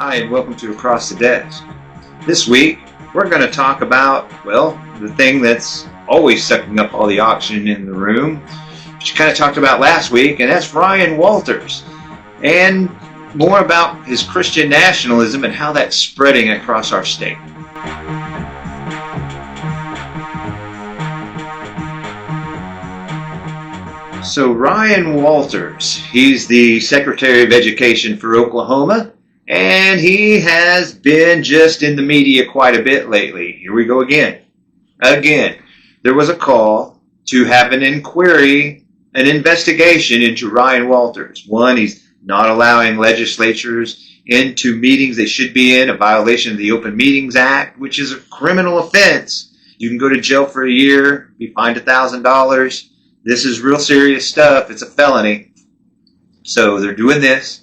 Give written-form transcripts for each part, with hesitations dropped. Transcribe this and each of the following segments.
Hi, and welcome to Across the Desk. This week, we're going to talk about, well, the thing that's always sucking up all the oxygen in the room, which you kind of talked about last week, and that's Ryan Walters, and more about his Christian nationalism and how that's spreading across our state. So Ryan Walters, he's the Secretary of Education for Oklahoma, and he has been just in the media quite a bit lately. Here we go again. There was a call to have an inquiry, an investigation into Ryan Walters. One, he's not allowing legislatures into meetings they should be in, a violation of the Open Meetings Act, which is a criminal offense. You can go to jail for a year, be fined $1,000. This is real serious stuff. It's a felony. So they're doing this.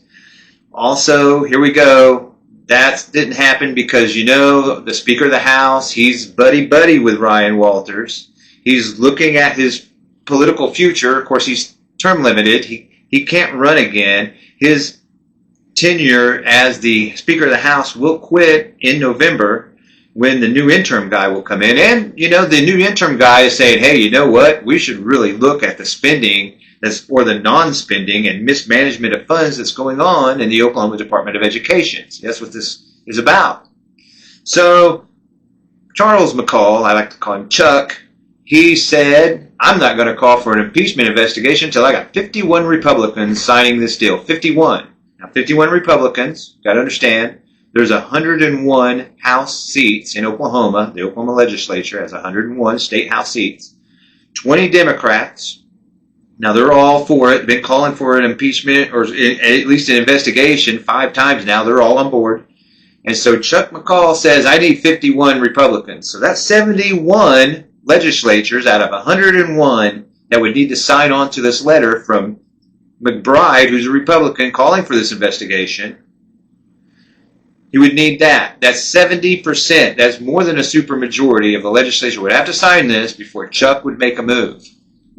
Also, here we go. That didn't happen because, the Speaker of the House, he's buddy-buddy with Ryan Walters. He's looking at his political future. Of course, he's term limited. He can't run again. His tenure as the Speaker of the House will quit in November when the new interim guy will come in. And, the new interim guy is saying, hey, you know what? We should really look at the spending or the non-spending and mismanagement of funds that's going on in the Oklahoma Department of Education. So that's what this is about. So Charles McCall, I like to call him Chuck, he said, I'm not going to call for an impeachment investigation until I got 51 Republicans signing this deal. 51. Now, 51 Republicans, got to understand, there's 101 House seats in Oklahoma. The Oklahoma legislature has 101 state House seats. 20 Democrats. Now, they're all for it. Been calling for an impeachment or at least an investigation 5 times now. They're all on board. And so Chuck McCall says, I need 51 Republicans. So that's 71 legislatures out of 101 that would need to sign on to this letter from McBride, who's a Republican, calling for this investigation. He would need that. That's 70%. That's more than a supermajority of the legislature would have to sign this before Chuck would make a move.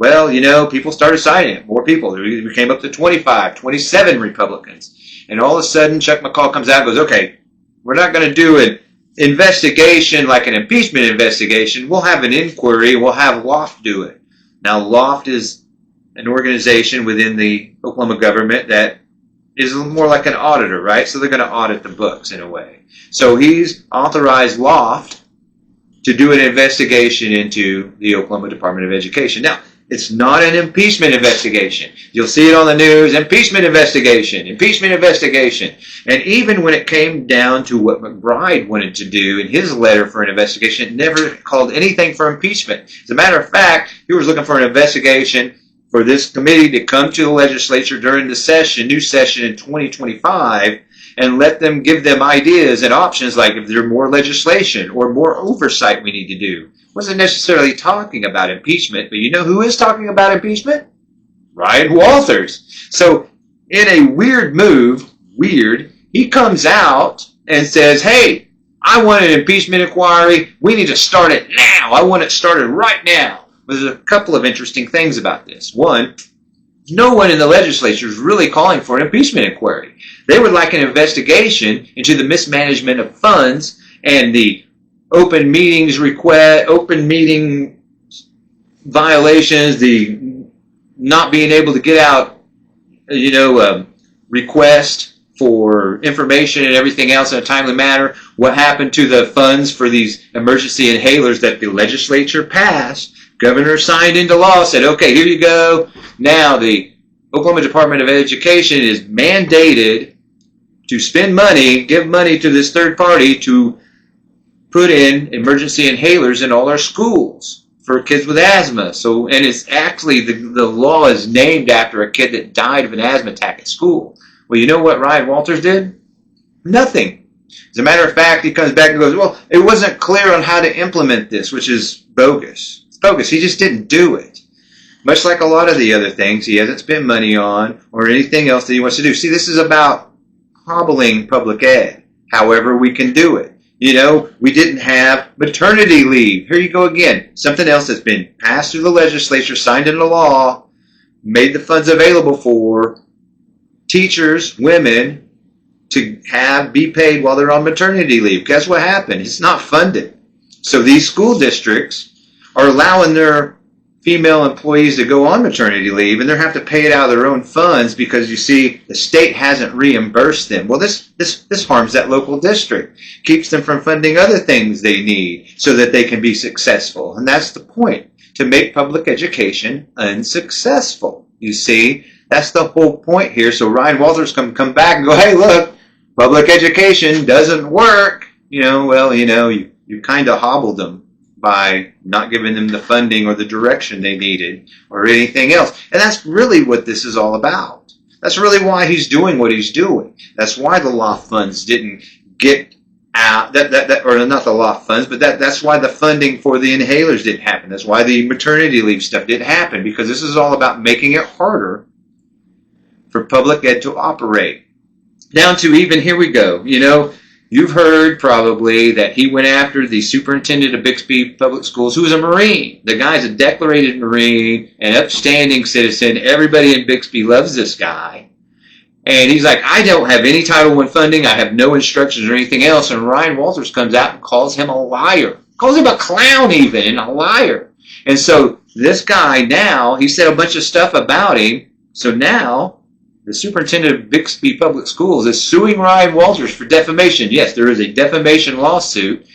Well, people started signing it. More people. We came up to 25, 27 Republicans. And all of a sudden, Chuck McCall comes out and goes, okay, we're not going to do an investigation like an impeachment investigation. We'll have an inquiry. We'll have LOFT do it. Now, LOFT is an organization within the Oklahoma government that is more like an auditor, right? So they're going to audit the books in a way. So he's authorized LOFT to do an investigation into the Oklahoma Department of Education. Now, it's not an impeachment investigation. You'll see it on the news, impeachment investigation. And even when it came down to what McBride wanted to do in his letter for an investigation, it never called anything for impeachment. As a matter of fact, he was looking for an investigation for this committee to come to the legislature during the new session in 2025, and let them give them ideas and options like if there's more legislation or more oversight we need to do. Wasn't necessarily talking about impeachment, but you know who is talking about impeachment? Ryan Walters. So in a weird move, he comes out and says, hey, I want an impeachment inquiry. We need to start it now. I want it started right now. There's a couple of interesting things about this. One, no one in the legislature is really calling for an impeachment inquiry. They would like an investigation into the mismanagement of funds and the open meeting violations, the not being able to get out, request for information and everything else in a timely manner. What happened to the funds for these emergency inhalers that the legislature passed? Governor signed into law, said, okay, here you go. Now the Oklahoma Department of Education is mandated to spend money, give money to this third party to put in emergency inhalers in all our schools for kids with asthma. So, and it's actually, the law is named after a kid that died of an asthma attack at school. Well, you know what Ryan Walters did? Nothing. As a matter of fact, he comes back and goes, well, it wasn't clear on how to implement this, which is bogus. It's bogus. He just didn't do it. Much like a lot of the other things he hasn't spent money on or anything else that he wants to do. See, this is about hobbling public ed, however we can do it. We didn't have maternity leave. Here you go again. Something else that's been passed through the legislature, signed into law, made the funds available for teachers, women, to be paid while they're on maternity leave. Guess what happened? It's not funded. So these school districts are allowing their female employees to go on maternity leave, and they have to pay it out of their own funds because, you see, the state hasn't reimbursed them. Well, this harms that local district, keeps them from funding other things they need so that they can be successful. And that's the point, to make public education unsuccessful. You see, that's the whole point here. So Ryan Walters can come back and go, hey, look, public education doesn't work. You kind of hobbled them by not giving them the funding or the direction they needed or anything else. And that's really what this is all about. That's really why he's doing what he's doing. That's why the LOFT funds didn't get out, or not the LOFT funds, but that's why the funding for the inhalers didn't happen. That's why the maternity leave stuff didn't happen, because this is all about making it harder for public ed to operate. Down to even, here we go, you've heard probably that he went after the superintendent of Bixby Public Schools, who was a Marine. The guy's a declarated Marine, an upstanding citizen. Everybody in Bixby loves this guy. And he's like, I don't have any Title I funding. I have no instructions or anything else. And Ryan Walters comes out and calls him a liar. Calls him a clown even, and a liar. And so this guy now, he said a bunch of stuff about him. So now the superintendent of Bixby Public Schools is suing Ryan Walters for defamation. Yes, there is a defamation lawsuit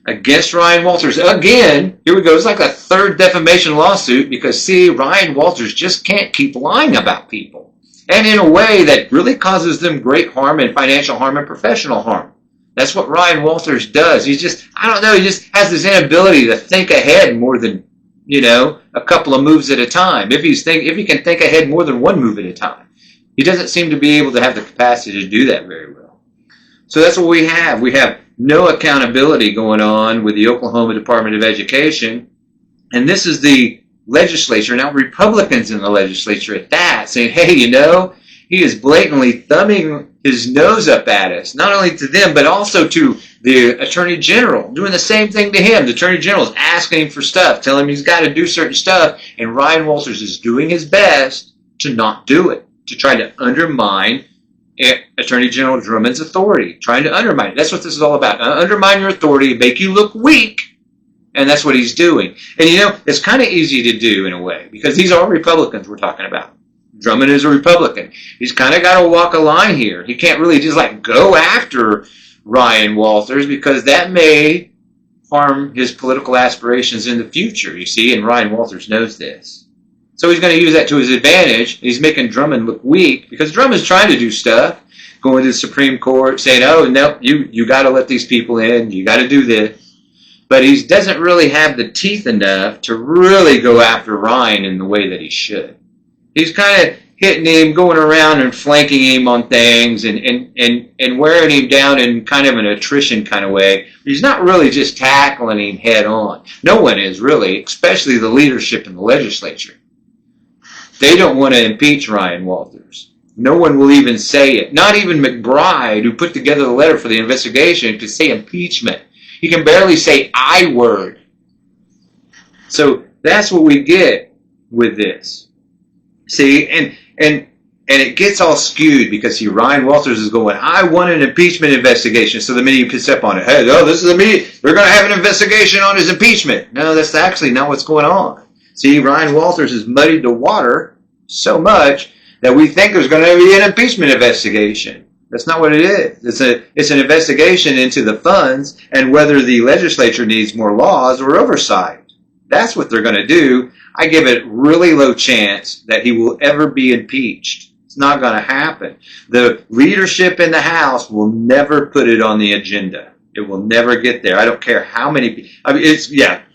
against Ryan Walters. Again, here we go. It's like a third defamation lawsuit because, see, Ryan Walters just can't keep lying about people. And in a way that really causes them great harm and financial harm and professional harm. That's what Ryan Walters does. He just has this inability to think ahead more than, a couple of moves at a time. If he can think ahead more than one move at a time. He doesn't seem to be able to have the capacity to do that very well. So that's what we have. We have no accountability going on with the Oklahoma Department of Education. And this is the legislature, now Republicans in the legislature at that, saying, hey, he is blatantly thumbing his nose up at us, not only to them, but also to the Attorney General, doing the same thing to him. The Attorney General is asking him for stuff, telling him he's got to do certain stuff, and Ryan Walters is doing his best to not do it, to try to undermine Attorney General Drummond's authority, trying to undermine it. That's what this is all about. Undermine your authority, make you look weak, and that's what he's doing. And it's kind of easy to do in a way, because these are Republicans we're talking about. Drummond is a Republican. He's kind of got to walk a line here. He can't really just go after Ryan Walters, because that may harm his political aspirations in the future, you see, and Ryan Walters knows this. So he's going to use that to his advantage. He's making Drummond look weak, because Drummond's trying to do stuff, going to the Supreme Court, saying, oh, no, you got to let these people in, you got to do this. But he doesn't really have the teeth enough to really go after Ryan in the way that he should. He's kind of hitting him, going around and flanking him on things and wearing him down in kind of an attrition kind of way. He's not really just tackling him head on. No one is really, especially the leadership in the legislature. They don't want to impeach Ryan Walters. No one will even say it. Not even McBride, who put together the letter for the investigation, could say impeachment. He can barely say I word. So that's what we get with this. See, and it gets all skewed because, Ryan Walters is going, I want an impeachment investigation. So the media picks up on it. Hey, this is the media. They're going to have an investigation on his impeachment. No, that's actually not what's going on. See, Ryan Walters has muddied the water so much that we think there's going to be an impeachment investigation. That's not what it is. It's an investigation into the funds and whether the legislature needs more laws or oversight. That's what they're going to do. I give it really low chance that he will ever be impeached. It's not going to happen. The leadership in the House will never put it on the agenda. It will never get there. I don't care how many people.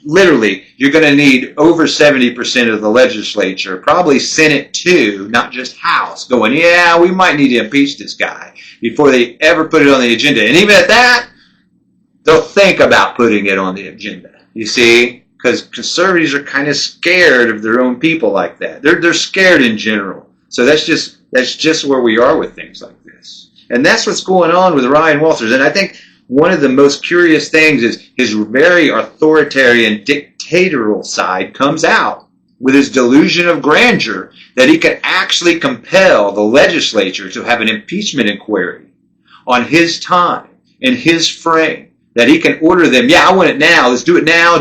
Literally, you're going to need over 70% of the legislature, probably Senate too, not just House, going, we might need to impeach this guy before they ever put it on the agenda. And even at that, they'll think about putting it on the agenda. You see? Because conservatives are kind of scared of their own people like that. They're scared in general. So that's just where we are with things like this. And that's what's going on with Ryan Walters. And I think one of the most curious things is his very authoritarian, dictatorial side comes out with his delusion of grandeur that he can actually compel the legislature to have an impeachment inquiry on his time, in his frame, that he can order them, yeah, I want it now, let's do it now,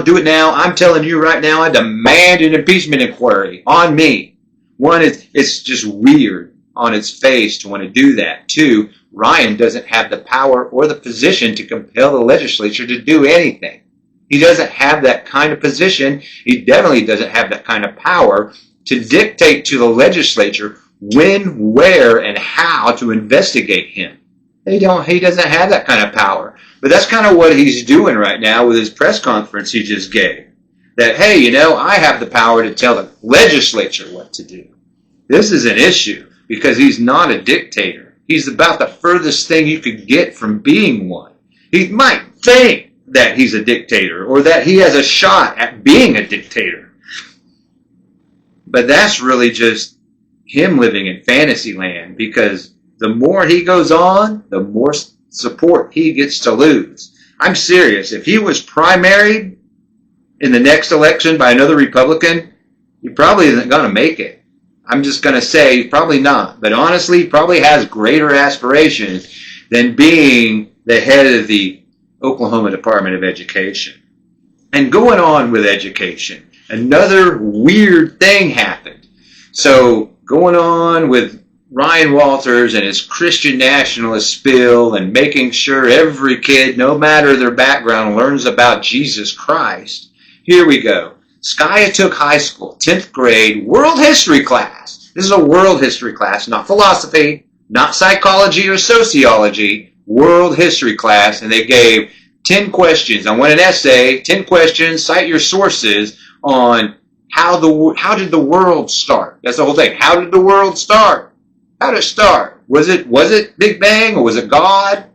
I'm telling you right now, I demand an impeachment inquiry on me. One, it's just weird on its face to want to do that. Two, Ryan doesn't have the power or the position to compel the legislature to do anything. He doesn't have that kind of position. He definitely doesn't have that kind of power to dictate to the legislature when, where, and how to investigate him. He doesn't have that kind of power. But that's kind of what he's doing right now with his press conference he just gave. That, hey, I have the power to tell the legislature what to do. This is an issue because he's not a dictator. He's about the furthest thing you could get from being one. He might think that he's a dictator or that he has a shot at being a dictator. But that's really just him living in fantasy land, because the more he goes on, the more support he gets to lose. I'm serious. If he was primaried in the next election by another Republican, he probably isn't going to make it. I'm just going to say probably not. But honestly, he probably has greater aspirations than being the head of the Oklahoma Department of Education. And going on with education, another weird thing happened. So going on with Ryan Walters and his Christian nationalist spill and making sure every kid, no matter their background, learns about Jesus Christ. Here we go. Skiatook High School, 10th grade, world history class. This is a world history class, not philosophy, not psychology or sociology, world history class. And they gave 10 questions. I want an essay, 10 questions, cite your sources on how did the world start? That's the whole thing. How did the world start? How did it start? Was it Big Bang or was it God?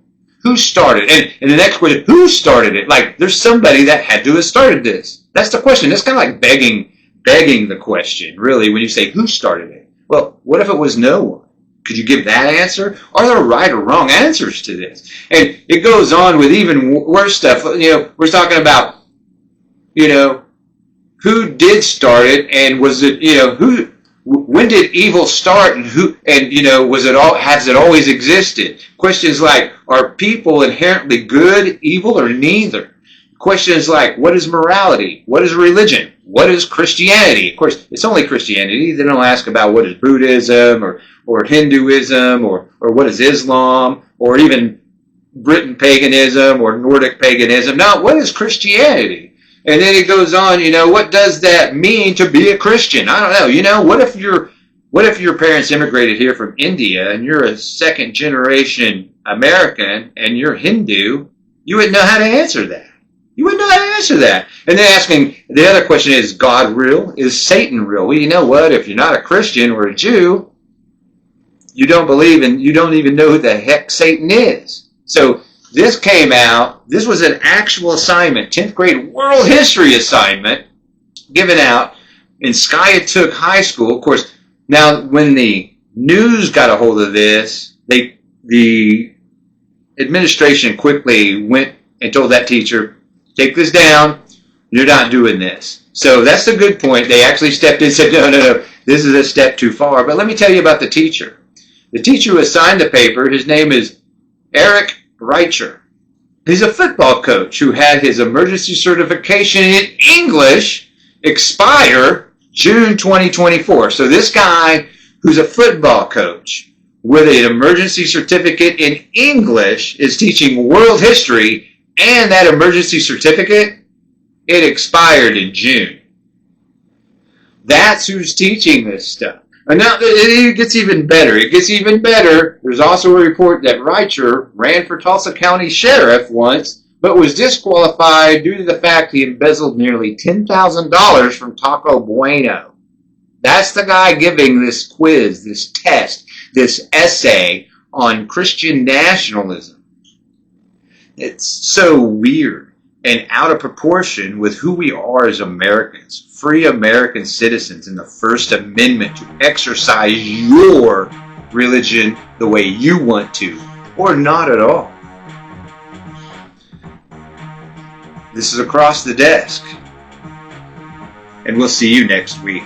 Who started? And the next question, who started it? Like, there's somebody that had to have started this. That's the question. That's kind of like begging the question, really, when you say who started it. Well, what if it was no one? Could you give that answer? Are there right or wrong answers to this? And it goes on with even worse stuff. We're talking about, who did start it, and was it, when did evil start, and has it always existed? Questions like, are people inherently good, evil, or neither? Questions like, what is morality? What is religion? What is Christianity? Of course, it's only Christianity. They don't ask about what is Buddhism or Hinduism or what is Islam or even Britain paganism or Nordic paganism. No, what is Christianity? And then it goes on, what does that mean to be a Christian? I don't know. What if your parents immigrated here from India and you're a second generation American and you're Hindu? You wouldn't know how to answer that. You wouldn't know how to answer that. And then asking, the other question is God real? Is Satan real? Well, you know what? If you're not a Christian or a Jew, you don't believe in, you don't even know who the heck Satan is. So this came out, this was an actual assignment, 10th grade world history assignment, given out in Skiatook High School. Of course, now when the news got a hold of this, the administration quickly went and told that teacher, take this down, you're not doing this. So that's a good point. They actually stepped in and said, no, this is a step too far. But let me tell you about the teacher. The teacher who assigned the paper, his name is Eric Reicher. He's a football coach who had his emergency certification in English expire June 2024. So this guy who's a football coach with an emergency certificate in English is teaching world history, and that emergency certificate, it expired in June. That's who's teaching this stuff. And now it gets even better. It gets even better. There's also a report that Reicher ran for Tulsa County Sheriff once, but was disqualified due to the fact he embezzled nearly $10,000 from Taco Bueno. That's the guy giving this quiz, this test, this essay on Christian nationalism. It's so weird and out of proportion with who we are as Americans, free American citizens, in the First Amendment to exercise your religion the way you want to, or not at all. This is Across the Desk, and we'll see you next week.